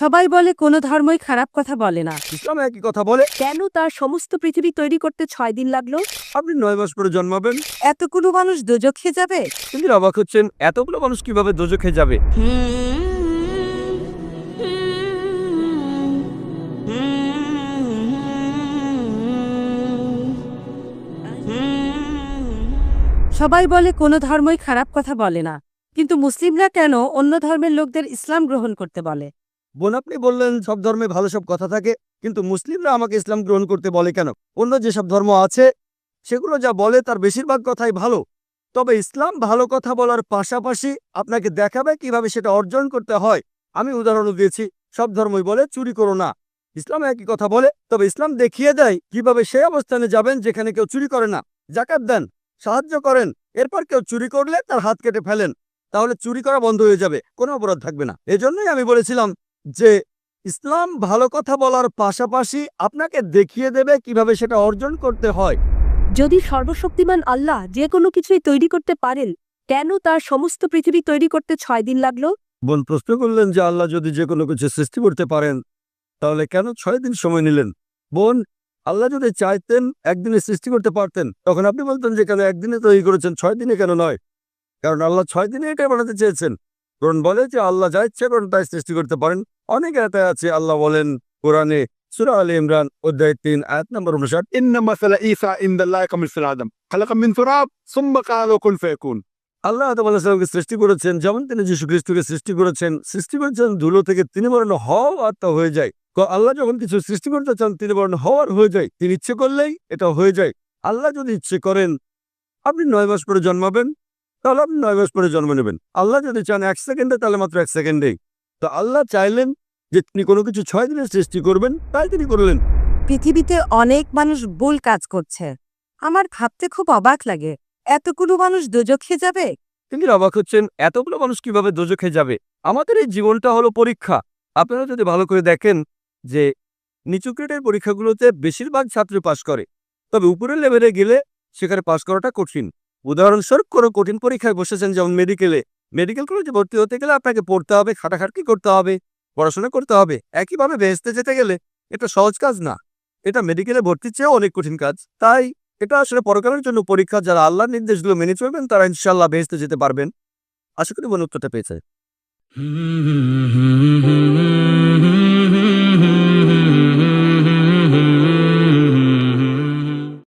সবাই বলে কোনো ধর্মই খারাপ কথা বলে না। ইসলাম একই কথা বলে। কেন তার সমস্ত পৃথিবী তৈরি করতে 6 দিন লাগলো? আপনি 9 মাস পরে জন্মাবেন। এতগুলো মানুষ দোজখে যাবে? তিনি অবাক হচ্ছেন, এতগুলো মানুষ কিভাবে দোজখে যাবে? সবাই বলে কোনো ধর্মই খারাপ কথা বলে না, কিন্তু মুসলিমরা কেন অন্য ধর্মের লোকদের ইসলাম গ্রহণ করতে বলে? বোন, আপনি বললেন সব ধর্মে ভালো সব কথা থাকে, কিন্তু মুসলিমরা আমাকে ইসলাম গ্রহণ করতে বলে কেন? অন্য যেসব ধর্ম আছে সেগুলো যা বলে তার বেশিরভাগ কথাই ভালো, তবে ইসলাম ভালো কথা বলার পাশাপাশি আপনাকে দেখাবে কিভাবে সেটা অর্জন করতে হয়। আমি উদাহরণ দিয়েছি, সব ধর্মই বলে চুরি করো না, ইসলাম একই কথা বলে, তবে ইসলাম দেখিয়ে দেয় কিভাবে সেই অবস্থানে যাবেন যেখানে কেউ চুরি করে না। জাকাত দেন, সাহায্য করেন, এরপর কেউ চুরি করলে তার হাত কেটে ফেলেন, তাহলে চুরি করা বন্ধ হয়ে যাবে, কোনো অপরাধ থাকবে না। এজন্যই আমি বলেছিলাম যে ইসলাম ভালো কথা বলার পাশাপাশি আপনাকে দেখিয়ে দেবে কিভাবে সেটা অর্জন করতে হয়। যদি সর্বশক্তিমান আল্লাহ যে কোনো কিছুই তৈরি করতে পারেন, কেন তার সমস্ত পৃথিবী তৈরি করতে 6 দিন লাগলো? বোন প্রশ্ন করলেন যে আল্লাহ যদি যে কোনো কিছু সৃষ্টি করতে পারেন তাহলে কেন 6 দিন সময় নিলেন? বোন, আল্লাহ যদি চাইতেন একদিনে সৃষ্টি করতে পারতেন, তখন আপনি বলতেন যে কেন একদিনে তৈরি করেছেন, 6 দিনে কেন নয়? কারণ আল্লাহ 6 দিনে এটাই বানাতে চেয়েছেন। কোরআন বলে যে আল্লাহ যা ইচ্ছে করেন তাই সৃষ্টি করতে পারেন। অনেক আয়াত আছে, আল্লাহ বলেন কোরআনে সূরা আলে ইমরান অধ্যায় 3 আয়াত নম্বর 59, إن مثل عيسى عند الله كمثل آدم خلق من تراب ثم قال له كن فيكون। আল্লাহ আদমকে সৃষ্টি করেছেন যেমন তিনি যীশু খ্রিস্টকে সৃষ্টি করেছেন ধুলো থেকে, তিনি বলেন হও আর তা হয়ে যায়। আল্লাহ যখন কিছু সৃষ্টি করতে চান তিনি বলেন হওয়ার হয়ে যায়, তিনি ইচ্ছে করলেই এটা হয়ে যায়। আল্লাহ যদি ইচ্ছে করেন আপনি 9 মাস পরে জন্মাবেন, তাহলে আপনি 9 মাস পরে জন্ম নেবেন। আল্লাহ যদি চান 1 সেকেন্ডে, তাহলে মাত্র 1 সেকেন্ডেই। তো আল্লাহ চাইলেন যে তিনি কোনো কিছু 6 দিনে সৃষ্টি করবেন, তাই তিনি করলেন। পৃথিবীতে অনেক মানুষ ভুল কাজ করছে, আমার ভাবতে খুব অবাক লাগে। এতগুলো মানুষ দোজখে যাবে? তিনি অবাক হচ্ছেন, এতগুলো মানুষ কিভাবে দোজখে যাবে? আমাদের এই জীবনটা হলো পরীক্ষা। আপনারা যদি ভালো করে দেখেন যে নিচু গ্রেডের পরীক্ষাগুলোতে বেশিরভাগ ছাত্র পাশ করে, তবে উপরের লেভেলে গেলে সেখানে পাশ করাটা কঠিন। উদাহরণস্বরূপ কোনো কঠিন পরীক্ষায় বসেছেন, যেমন মেডিকেল কলেজে ভর্তি হতে গেলে আপনাকে পড়তে হবে, খাটাখাটনি করতে হবে, পড়াশোনা করতে হবে। একইভাবে বেহেশতে যেতে গেলে এটা সহজ কাজ না, এটা মেডিকেলে ভর্তির চেয়েও অনেক কঠিন কাজ। তাই এটা আসলে পরকালের জন্য পরীক্ষা। যারা আল্লাহর নির্দেশগুলো মেনে চলবেন তারা ইনশাআল্লাহ বেহেশতে যেতে পারবেন। আশা করি মনে উত্তরটা পেয়েছে।